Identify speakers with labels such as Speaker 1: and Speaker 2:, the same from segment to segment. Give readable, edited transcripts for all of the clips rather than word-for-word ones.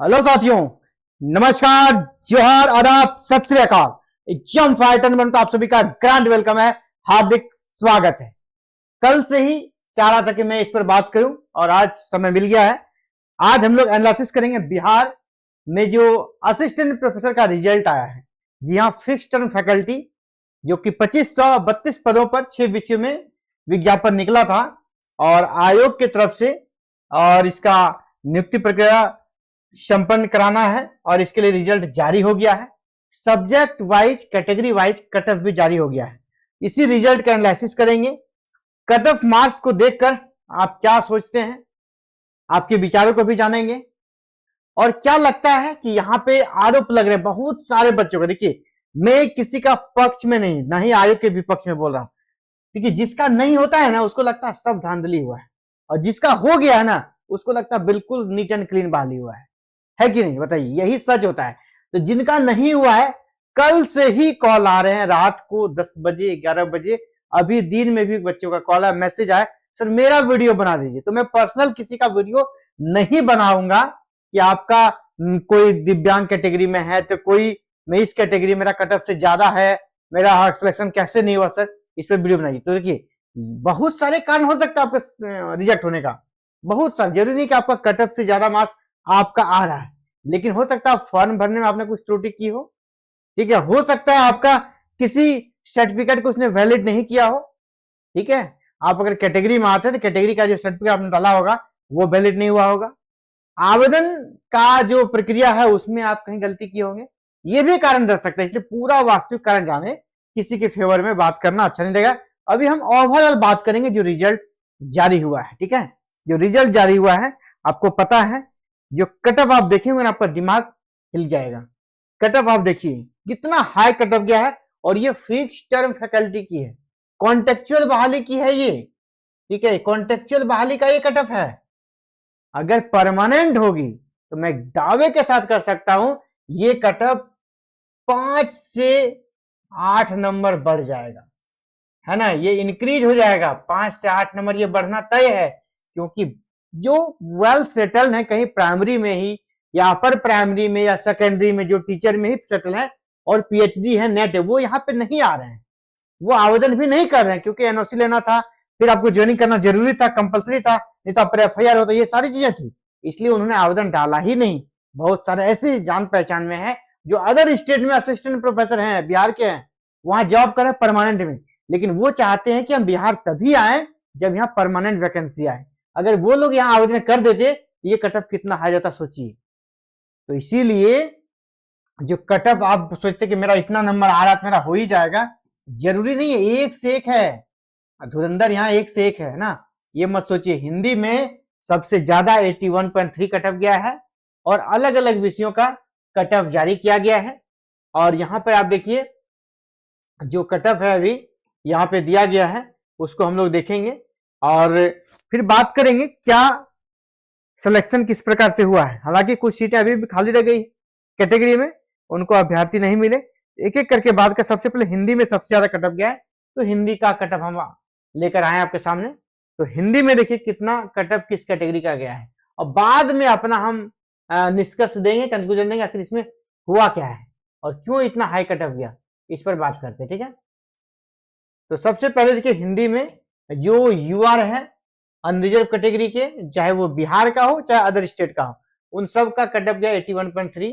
Speaker 1: Hello साथियों, नमस्कार, जोहार, आदाब, सत श्री अकाल। एग्जाम फाइटर में आप सभी का ग्रैंड वेलकम है, हार्दिक स्वागत है। कल से ही चाह रहा था कि मैं इस पर बात करूं और आज समय मिल गया है। आज हम लोग एनालिसिस करेंगे बिहार में जो असिस्टेंट प्रोफेसर का रिजल्ट आया है। जी हाँ, फिक्स टर्म फैकल्टी जो कि 2532 पदों पर 6 विषयों में विज्ञापन निकला था और आयोग की तरफ से और इसका नियुक्ति प्रक्रिया संपन्न कराना है और इसके लिए रिजल्ट जारी हो गया है। Subject wise, category wise cut off भी जारी हो गया है। इसी रिजल्ट का एनालिसिस करेंगे। कट ऑफ मार्क्स को देखकर आप क्या सोचते हैं, आपके विचारों को भी जानेंगे और क्या लगता है कि यहां पे आरोप लग रहे हैं बहुत सारे बच्चों को। देखिए, मैं किसी का पक्ष में नहीं, ना ही आयोग के विपक्ष में बोल रहा हूं। देखिए, जिसका नहीं होता है ना उसको लगता है सब धांधली हुआ है और जिसका हो गया है ना उसको लगता है बिल्कुल नीट एंड क्लीन बहाली हुआ है कि नहीं? बताइए, यही सच होता है। तो जिनका नहीं हुआ है कल से ही कॉल आ रहे हैं, रात को 10 बजे 11 बजे, अभी दिन में भी बच्चों का कॉल आया, मैसेज आया, सर मेरा वीडियो बना दीजिए। तो मैं पर्सनल किसी का वीडियो नहीं बनाऊंगा कि आपका कोई दिव्यांग कैटेगरी में है तो कोई मैं इस कैटेगरी मेरा कट ऑफ से ज्यादा है, मेरा सिलेक्शन कैसे नहीं हुआ सर, इस पर वीडियो बनाइए। तो देखिए, बहुत सारे कारण हो सकता है आपका रिजेक्ट होने का, बहुत सारे। जरूरी नहीं कि आपका कट ऑफ से ज्यादा मार्क्स आपका आ रहा है, लेकिन हो सकता है फॉर्म भरने में आपने कुछ त्रुटि की हो। ठीक है, हो सकता है आपका किसी सर्टिफिकेट को उसने वैलिड नहीं किया हो। ठीक है, आप अगर कैटेगरी में आते हैं तो कैटेगरी का जो सर्टिफिकेट आपने डाला होगा वो वैलिड नहीं हुआ होगा। आवेदन का जो प्रक्रिया है उसमें आप कहीं गलती किए होंगे, ये भी कारण दे सकता है। इसलिए पूरा वास्तविक कारण जाने, किसी के फेवर में बात करना अच्छा नहीं लगेगा। अभी हम ओवरऑल बात करेंगे जो रिजल्ट जारी हुआ है। ठीक है, जो रिजल्ट जारी हुआ है आपको पता है, जो कट ऑफ आप देखेंगे ना आपका दिमाग हिल जाएगा। कट ऑफ आप देखिए कितना हाई कट ऑफ गया है और ये फिक्स टर्म फैकल्टी की है, कॉन्टेक्चुअल बहाली की है ये। ठीक है, कॉन्टेक्चुअल बहाली का ये कट ऑफ है। अगर परमानेंट होगी तो मैं दावे के साथ कर सकता हूं ये कट ऑफ 5 से 8 नंबर बढ़ जाएगा, है ना। ये इंक्रीज हो जाएगा, 5 से 8 नंबर ये बढ़ना तय है। क्योंकि जो वेल सेटल्ड है कहीं प्राइमरी में ही या अपर प्राइमरी में या सेकेंडरी में, जो टीचर में ही सेटल है और पीएचडी है, नेट है, वो यहाँ पे नहीं आ रहे हैं, वो आवेदन भी नहीं कर रहे हैं। क्योंकि एनओसी लेना था, फिर आपको ज्वाइनिंग करना जरूरी था, कंपलसरी था, नहीं तो आप एफआईआर होता, ये सारी चीजें थी, इसलिए उन्होंने आवेदन डाला ही नहीं। बहुत सारे ऐसे जान पहचान में है जो अदर स्टेट में असिस्टेंट प्रोफेसर हैं, बिहार के हैं, वहां जॉब करें परमानेंट में, लेकिन वो चाहते हैं कि हम बिहार तभी आए जब यहाँ परमानेंट वैकेंसी आए। अगर वो लोग यहाँ आवेदन कर देते ये कट ऑफ कितना हाई जाता सोचिए। तो इसीलिए जो कट ऑफ आप सोचते कि मेरा इतना नंबर आ रहा है मेरा हो ही जाएगा, जरूरी नहीं है। एक से एक है, धुरंधर यहाँ एक से एक है ना, ये मत सोचिए। हिंदी में सबसे ज्यादा 81.3 कट ऑफ गया है और अलग अलग विषयों का कट ऑफ जारी किया गया है। और यहाँ पर आप देखिए जो कट ऑफ है अभी यहाँ पे दिया गया है उसको हम लोग देखेंगे और फिर बात करेंगे क्या सिलेक्शन किस प्रकार से हुआ है। हालांकि कुछ सीटें अभी भी खाली रह गई कैटेगरी में, उनको अभ्यर्थी नहीं मिले। एक एक करके बात कर, सबसे पहले हिंदी में सबसे ज्यादा कट ऑफ गया है, तो हिंदी का कट ऑफ हम लेकर आए आपके सामने। तो हिंदी में देखिए कितना कट ऑफ किस कैटेगरी का गया है और बाद में अपना हम निष्कर्ष देंगे, कंक्लूजन देंगे आखिर इसमें हुआ क्या है और क्यों इतना हाई कट ऑफ गया, इस पर बात करते हैं। ठीक है, तो सबसे पहले देखिए हिंदी में जो यूआर है अनरिजर्व कैटेगरी के, चाहे वो बिहार का हो चाहे अदर स्टेट का हो, उन सब का कट ऑफ गया 81.3।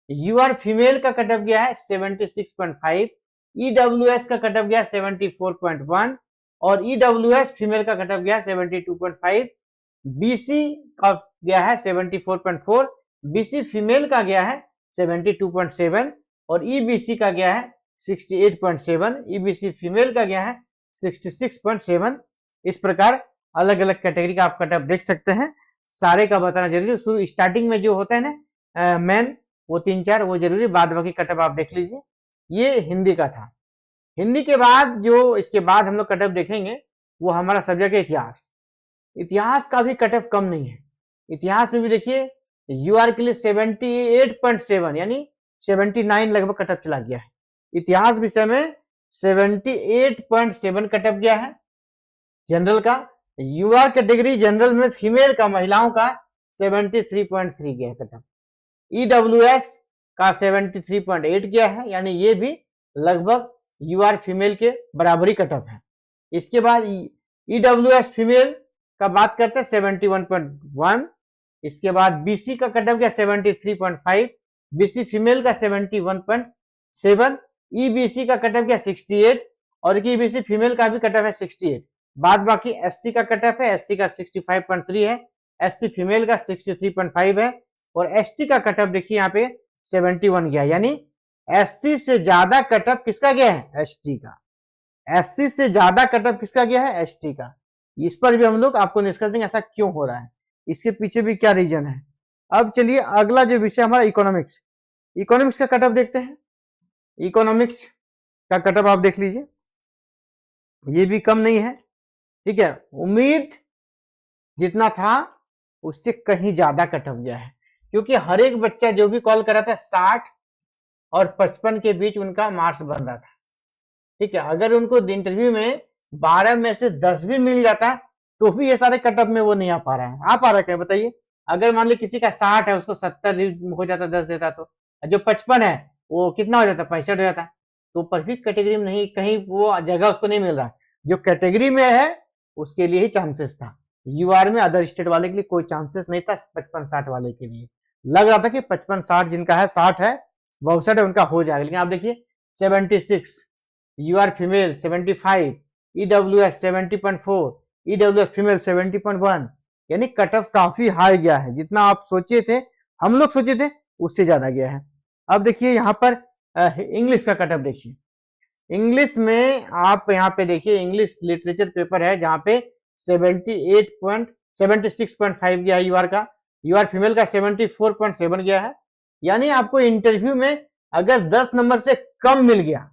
Speaker 1: यूआर फीमेल का कट ऑफ गया है 76.5। ईडब्ल्यूएस का कट ऑफ गया 74.1 और ईडब्ल्यूएस फीमेल का कट ऑफ गया 72.5। बीसी का गया है 74.4, बीसी फीमेल का गया है 72.7 और ईबीसी का गया है 68.7, ईबीसी फीमेल का गया है 66.7। इस प्रकार अलग अलग कैटेगरी का आप कट ऑफ देख सकते हैं। सारे का बताना जरूरी, शुरू स्टार्टिंग में जो होता है ना मेन, वो 3-4 वो जरूरी, बाद बाकी कट ऑफ आप देख लीजिए। ये हिंदी का था। हिंदी के बाद जो इसके बाद हम लोग कट ऑफ देखेंगे वो हमारा सब्जेक्ट है इतिहास। इतिहास का भी कट ऑफ कम नहीं है। इतिहास में भी देखिए यूआर के लिए 78.7 यानी 79 लगभग कट ऑफ चला गया है। इतिहास विषय में 78.7 कट ऑफ गया है। जनरल का यूआर कैटेगरी जनरल में फीमेल का, महिलाओं का 73.3 गया कट ऑफ। EWS का 73.8 गया है, यानी ये भी लगभग यूआर फीमेल के बराबरी कट ऑफ है। इसके बाद EWS फीमेल का बात करते हैं 71.1। इसके बाद BC का कट ऑफ गया 73.5, BC फीमेल का 71.7, EBC का कट ऑफ गया 68 और EBC फीमेल का भी कट ऑफ है 68। बाद बाकी SC का कट ऑफ है, SC का 65.3 है, SC फीमेल का 63.5 है और ST का कट ऑफ देखिए यहाँ पे 71 गया, यानी SC से ज्यादा कट ऑफ किसका गया है? ST का। SC से ज्यादा कट ऑफ किसका गया है? ST का। इस पर भी हम लोग आपको निष्कर्ष देंगे ऐसा क्यों हो रहा है, इसके पीछे भी क्या रीजन है। अब चलिए अगला जो विषय हमारा इकोनॉमिक्स, इकोनॉमिक्स का कट ऑफ देखते हैं। इकोनॉमिक्स का कट ऑफ आप देख लीजिए, ये भी कम नहीं है, ठीक है। उम्मीद जितना था उससे कहीं ज्यादा कट ऑफ गया है, क्योंकि हर एक बच्चा जो भी कॉल कर रहा था 60 और 55 के बीच उनका मार्क्स बन रहा था, ठीक है। अगर उनको इंटरव्यू में 12 में से 10 भी मिल जाता तो भी ये सारे कट ऑफ में वो नहीं आ पा रहा है। आ पा रहा है बताइए? अगर मान ली किसी का 60 है, उसको 70 हो जाता, 10 देता, तो जो 55 है वो कितना हो जाता? 65 हो जाता। तो परफेक्ट कैटेगरी में नहीं, कहीं वो जगह उसको नहीं मिल रहा। जो कैटेगरी में है उसके लिए ही चांसेस था। यूआर में अदर स्टेट वाले के लिए कोई चांसेस नहीं था, 55-60 वाले के लिए लग रहा था कि 55-60 जिनका है, 60 है, 62 है, उनका हो जाएगा। लेकिन आप देखिए 76, UR female 75, EWS 70.4, EWS female 70.1, यानी कट ऑफ काफी हाई गया है। जितना आप सोचे थे, हम लोग सोचे थे, उससे ज्यादा गया है। अब देखिए यहाँ पर इंग्लिश का कट ऑफ देखिए। इंग्लिश में आप यहाँ पे देखिए, इंग्लिश लिटरेचर पेपर है जहाँ पे 76.5 गया है यूआर का, यूआर फीमेल का 74.7 गया है। यानी आपको इंटरव्यू में अगर 10 नंबर से कम मिल गया,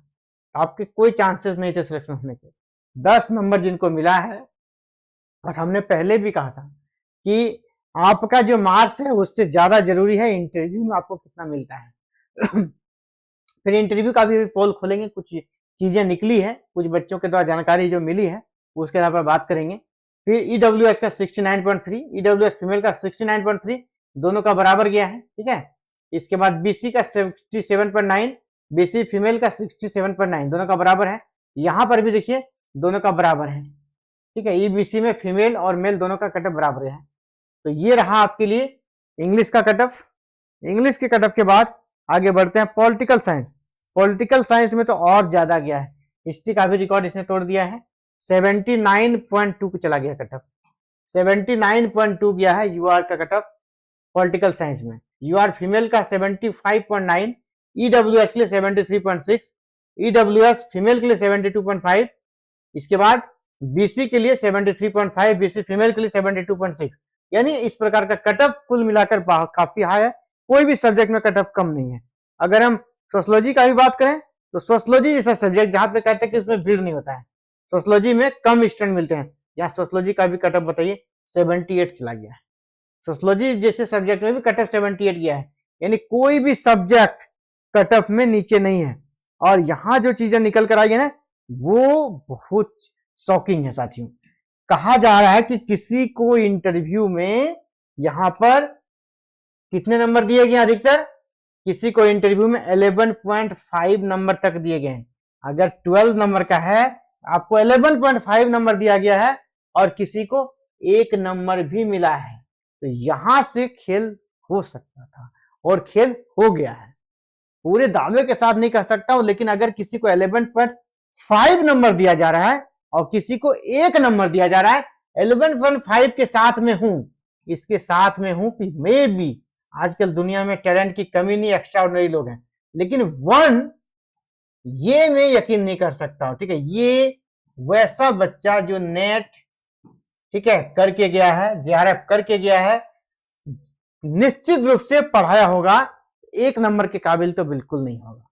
Speaker 1: आपके कोई चांसेस नहीं थे सिलेक्शन होने के। 10 नंबर जिनको मिला है, और हमने पहले भी कहा था कि आपका जो मार्क्स है उससे ज्यादा जरूरी है इंटरव्यू में आपको कितना मिलता है। फिर इंटरव्यू का भी पोल खोलेंगे, कुछ चीजें निकली है, कुछ बच्चों के द्वारा जानकारी जो मिली है उसके आधार पर बात करेंगे। फिर EWS का 69.3, EWS फीमेल का 69.3, दोनों का बराबर गया है, ठीक है। इसके बाद BC का 67.9, BC फीमेल का 67.9, दोनों का बराबर है। यहाँ पर भी देखिए दोनों का बराबर है, ठीक है। EBC में फीमेल और मेल दोनों का कट ऑफ बराबर है। तो ये रहा आपके लिए इंग्लिश का कट ऑफ। इंग्लिश के कट ऑफ के बाद आगे बढ़ते हैं पॉलिटिकल साइंस। पॉलिटिकल साइंस में तो और ज्यादा गया है, हिस्ट्री का भी रिकॉर्ड इसने तोड़ दिया है। 79.2 को चला गया कट ऑफ, 79.2 गया है यूआर का कट ऑफ पॉलिटिकल साइंस में। यूआर फीमेल का 75.9, EWS के लिए 73.6, EWS फीमेल के लिए 72.5, इसके बाद BC के लिए 73.5, BC फीमेल के लिए 72.6। यानी इस प्रकार का कट ऑफ कुल मिलाकर काफी हाई है, कोई भी सब्जेक्ट में कट ऑफ कम नहीं है। अगर हम सोशियोलॉजी का भी बात करें तो सोशियोलॉजी जैसा सब्जेक्ट जहां पे कहते हैं कि उसमें भीड़ नहीं होता है, सोशियोलॉजी में कम स्टूडेंट मिलते हैं, यहाँ सोशियोलॉजी का भी कट ऑफ बताइए 78 चला गया है। सोशियोलॉजी जैसे सब्जेक्ट में भी कट ऑफ 78 गया है, यानी कोई भी सब्जेक्ट कट ऑफ में नीचे नहीं है। और यहाँ जो चीजें निकल कर आई है ना, वो बहुत शॉकिंग है साथियों। कहा जा रहा है कि किसी को इंटरव्यू में यहाँ पर कितने नंबर दिए गए अधिकतर, किसी को इंटरव्यू में 11.5 नंबर तक दिए गए हैं। अगर 12 नंबर का है आपको 11.5 नंबर दिया गया है, और किसी को 1 नंबर भी मिला है, तो यहां से खेल हो सकता था और खेल हो गया है। पूरे दावे के साथ नहीं कह सकता हूं, लेकिन अगर किसी को 11.5 नंबर दिया जा रहा है और किसी को 1 नंबर दिया जा रहा है, 11.5 के साथ में हूं, इसके साथ में हूं कि मैं भी, आजकल दुनिया में टैलेंट की कमी नहीं, एक्स्ट्राऑर्डिनरी लोग हैं, लेकिन 1 ये मैं यकीन नहीं कर सकता हूं, ठीक है। ये वैसा बच्चा जो नेट, ठीक है, करके गया है, JRF करके गया है, निश्चित रूप से पढ़ाया होगा, 1 नंबर के काबिल तो बिल्कुल नहीं होगा।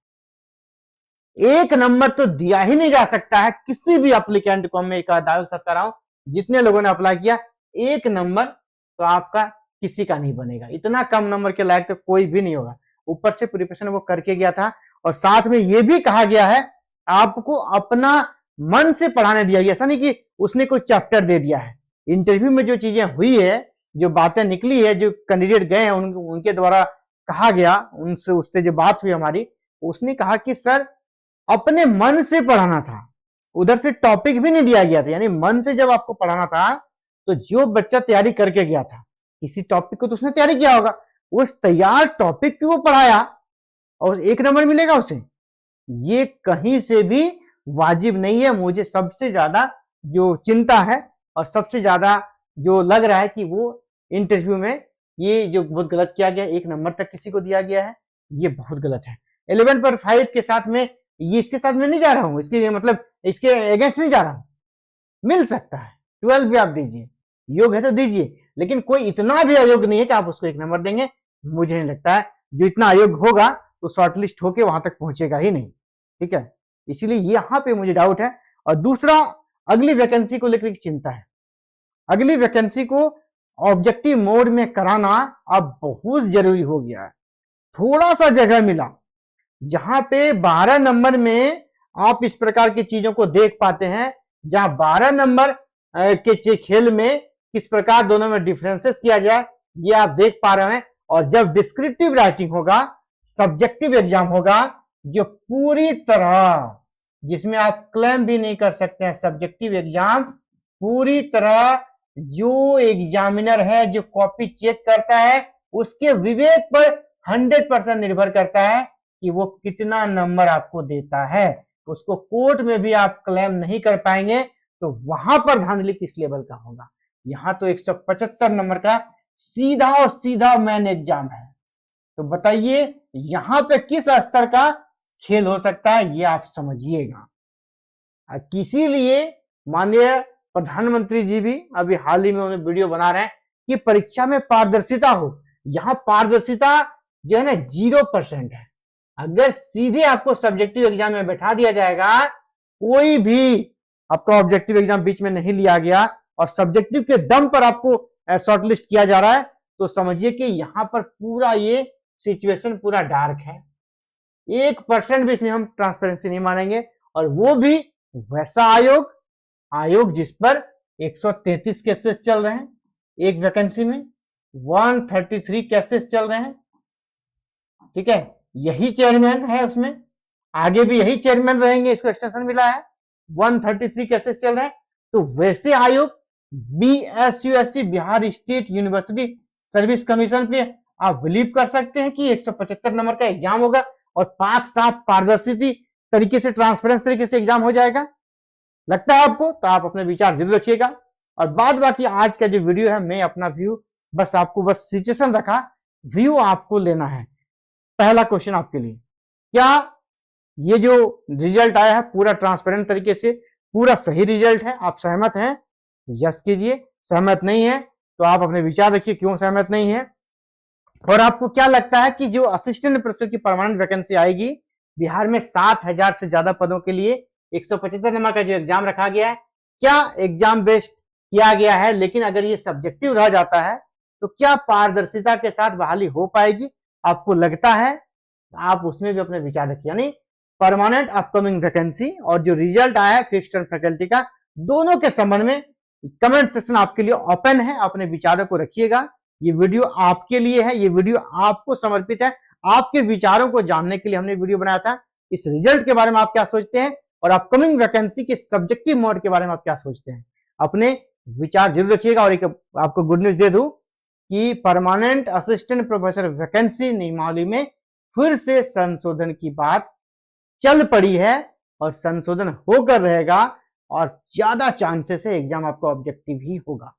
Speaker 1: 1 नंबर तो दिया ही नहीं जा सकता है किसी भी एप्लीकेंट को। मैं दावे कर रहा हूं, जितने लोगों ने अप्लाई किया, 1 नंबर तो आपका किसी का नहीं बनेगा। इतना कम नंबर के लायक तो कोई भी नहीं होगा। ऊपर से प्रिपरेशन वो करके गया था, और साथ में ये भी कहा गया है आपको अपना मन से पढ़ाने दिया गया। ऐसा नहीं कि उसने कोई चैप्टर दे दिया है। इंटरव्यू में जो चीजें हुई है, जो बातें निकली है, जो कैंडिडेट गए हैं उनके द्वारा कहा गया उनसे, उससे जो बात हुई हमारी, उसने कहा कि सर अपने मन से पढ़ाना था, उधर से टॉपिक भी नहीं दिया गया था, यानी मन से जब आपको पढ़ाना था तो जो बच्चा तैयारी करके गया था किसी टॉपिक को तो उसने तैयारी किया होगा, उस तैयार टॉपिक को पढ़ाया और 1 नंबर मिलेगा उसे, ये कहीं से भी वाजिब नहीं है। मुझे सबसे ज्यादा जो चिंता है और सबसे ज्यादा जो लग रहा है कि वो इंटरव्यू में ये जो बहुत गलत किया गया, 1 नंबर तक किसी को दिया गया है, ये बहुत गलत है। 11.5 के साथ में ये इसके साथ में नहीं जा रहा हूं, इसके मतलब इसके अगेंस्ट नहीं जा रहा हूं, मिल सकता है 12 भी आप दीजिए, योग है तो दीजिए, लेकिन कोई इतना भी अयोग्य नहीं है कि आप उसको 1 नंबर देंगे। मुझे नहीं लगता है जो इतना अयोग्य होगा तो शॉर्टलिस्ट होके वहां तक पहुंचेगा ही नहीं, ठीक है, इसीलिए यहां पे मुझे डाउट है। और दूसरा, अगली वैकेंसी को लेकर चिंता है। अगली वैकेंसी को ऑब्जेक्टिव मोड में कराना अब बहुत जरूरी हो गया है। थोड़ा सा जगह मिला जहां पे 12 नंबर में आप इस प्रकार की चीजों को देख पाते हैं, जहां 12 नंबर के खेल में किस प्रकार दोनों में डिफरेंसेस किया जाए ये आप देख पा रहे हैं। और जब डिस्क्रिप्टिव राइटिंग होगा, सब्जेक्टिव एग्जाम होगा, जो पूरी तरह, जिसमें आप क्लेम भी नहीं कर सकते हैं, सब्जेक्टिव एग्जाम पूरी तरह जो एग्जामिनर है, जो कॉपी चेक करता है, उसके विवेक पर 100% निर्भर करता है कि वो कितना नंबर आपको देता है। उसको कोर्ट में भी आप क्लेम नहीं कर पाएंगे, तो वहां पर धांधली किस लेवल का होगा। यहां तो 175 नंबर का सीधा और सीधा मेन एग्जाम है, तो बताइए यहां पे किस स्तर का खेल हो सकता है, ये आप समझिएगा। इसीलिए माननीय प्रधानमंत्री जी भी अभी हाल ही में उन्हें वीडियो बना रहे हैं कि परीक्षा में पारदर्शिता हो। यहां पारदर्शिता जो है ना 0% है। अगर सीधे आपको सब्जेक्टिव एग्जाम में बैठा दिया जाएगा, कोई भी आपका ऑब्जेक्टिव एग्जाम बीच में नहीं लिया गया और सब्जेक्टिव के दम पर आपको शॉर्टलिस्ट किया जा रहा है, तो समझिए कि यहां पर पूरा ये सिचुएशन पूरा डार्क है। 1% भी इसमें हम ट्रांसपेरेंसी नहीं मानेंगे। और वो भी वैसा आयोग जिस पर 133 केसेस चल रहे हैं, एक वैकेंसी में 133 केसेस चल रहे हैं, ठीक है, यही चेयरमैन है उसमें, आगे भी यही चेयरमैन रहेंगे, इसको एक्सटेंशन मिला है, 133 केसेस चल रहे हैं। तो वैसे आयोग BSUSC Bihar state university service commission पे आप बिलीव कर सकते हैं कि 175 नंबर का एग्जाम होगा और पाक साफ पारदर्शी तरीके से, ट्रांसपेरेंस तरीके से एग्जाम हो जाएगा? लगता है आपको? तो आप अपने विचार जरूर रखिएगा। और बाद बाकी आज का जो वीडियो है, मैं अपना व्यू बस आपको बस सिचुएशन रखा, व्यू आपको लेना है। पहला क्वेश्चन आपके लिए, क्या ये जो रिजल्ट आया है पूरा ट्रांसपेरेंट तरीके से, पूरा सही रिजल्ट है? आप सहमत हैं? यस कीजिए। सहमत नहीं है तो आप अपने विचार रखिए क्यों सहमत नहीं है। और आपको क्या लगता है कि जो असिस्टेंट प्रोफेसर की परमानेंट वैकेंसी आएगी बिहार में 7000 से ज्यादा पदों के लिए, 175 नंबर का जो एग्जाम रखा गया है, क्या एग्जाम बेस्ड किया गया है, लेकिन अगर ये सब्जेक्टिव रह जाता है तो क्या पारदर्शिता के साथ बहाली हो पाएगी? आपको लगता है? आप उसमें भी अपने विचार रखिए। यानी परमानेंट अपकमिंग वैकेंसी और जो रिजल्ट आया है फिक्स्ड टर्म फैकल्टी का, दोनों के संबंध में कमेंट सेक्शन आपके लिए ओपन है, अपने विचारों को रखिएगा। ये वीडियो आपके लिए है, ये वीडियो आपको समर्पित है, आपके विचारों को जानने के लिए हमने वीडियो बनाया था। इस रिजल्ट के बारे में आप क्या सोचते हैं और अपकमिंग वैकेंसी के सब्जेक्टिव मोड के बारे में आप क्या सोचते हैं, अपने विचार जरूर रखिएगा। और एक आपको गुड न्यूज दे दूं कि परमानेंट असिस्टेंट प्रोफेसर वैकेंसी नियमावली में फिर से संशोधन की बात चल पड़ी है और संशोधन होकर रहेगा और ज्यादा चांसेस है एग्जाम आपका ऑब्जेक्टिव ही होगा।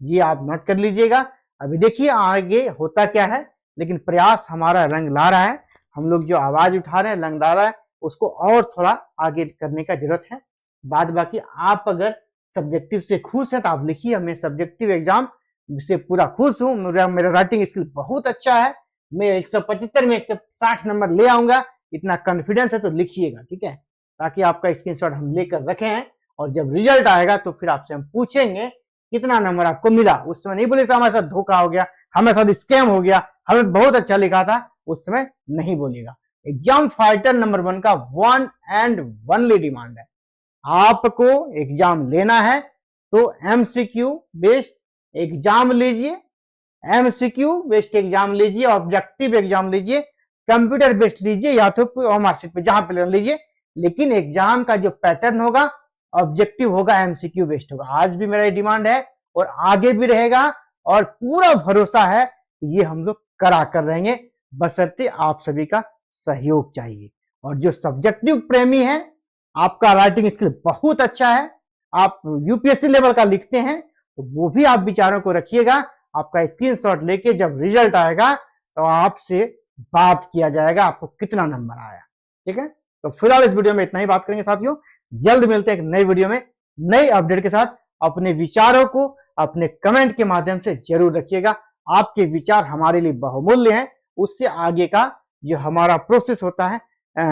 Speaker 1: ये आप नोट कर लीजिएगा। अभी देखिए आगे होता क्या है, लेकिन प्रयास हमारा रंग ला रहा है। हम लोग जो आवाज उठा रहे हैं, रंग ला रहा है, उसको और थोड़ा आगे करने का जरूरत है। बाद बाकी आप अगर सब्जेक्टिव से खुश हैं तो आप लिखिए, मैं सब्जेक्टिव एग्जाम से पूरा खुश हूं, मेरा राइटिंग स्किल बहुत अच्छा है, मैं 175 में 160 नंबर ले आऊंगा, इतना कॉन्फिडेंस है, तो लिखिएगा, ठीक है, ताकि आपका स्क्रीनशॉट हम लेकर रखे हैं। और जब रिजल्ट आएगा तो फिर आपसे हम पूछेंगे कितना नंबर आपको मिला। उस समय नहीं बोले हमारे साथ धोखा हो गया, हमारे साथ स्कैम हो गया, हमें बहुत अच्छा लिखा था, उस समय नहीं बोलिएगा। एग्जाम फाइटर नंबर 1 का 1 एंड ओनली डिमांड है, आपको एग्जाम लेना है तो MCQ बेस्ड एग्जाम लीजिए, एमसीक्यू बेस्ड एग्जाम लीजिए, ऑब्जेक्टिव एग्जाम लीजिए, कंप्यूटर बेस्ड लीजिए या तो मार्कशीट पे जहां पे लीजिए, लेकिन एग्जाम का जो पैटर्न होगा ऑब्जेक्टिव होगा, एमसीक्यू बेस्ड होगा। आज भी मेरा ये डिमांड है और आगे भी रहेगा और पूरा भरोसा है ये हम लोग करा कर रहेंगे, बशर्ते आप सभी का सहयोग चाहिए। और जो सब्जेक्टिव प्रेमी है, आपका राइटिंग स्किल बहुत अच्छा है, आप यूपीएससी लेवल का लिखते हैं, तो वो भी आप विचारों को रखिएगा। आपका स्क्रीनशॉट लेके जब रिजल्ट आएगा तो आपसे बात किया जाएगा आपको कितना नंबर आया। ठीक है, तो फिलहाल इस वीडियो में इतना ही बात करेंगे साथियों। जल्द मिलते हैं एक नई वीडियो में नई अपडेट के साथ। अपने विचारों को अपने कमेंट के माध्यम से जरूर रखिएगा। आपके विचार हमारे लिए बहुमूल्य हैं, उससे आगे का जो हमारा प्रोसेस होता है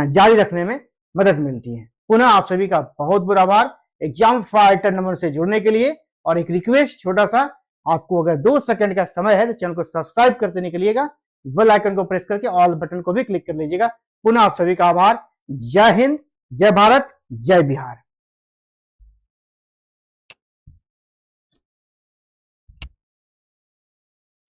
Speaker 1: जारी रखने में मदद मिलती है। पुनः आप सभी का बहुत बहुत आभार एग्जाम फाइटर नंबर से जुड़ने के लिए। और एक रिक्वेस्ट छोटा सा, आपको अगर 2 सेकंड का समय है तो चैनल को सब्सक्राइब करते निकलिएगा, बेल आइकन को प्रेस करके ऑल बटन को भी क्लिक कर लीजिएगा। पुनः आप सभी का आभार। जय हिंद, जय भारत, जय बिहार।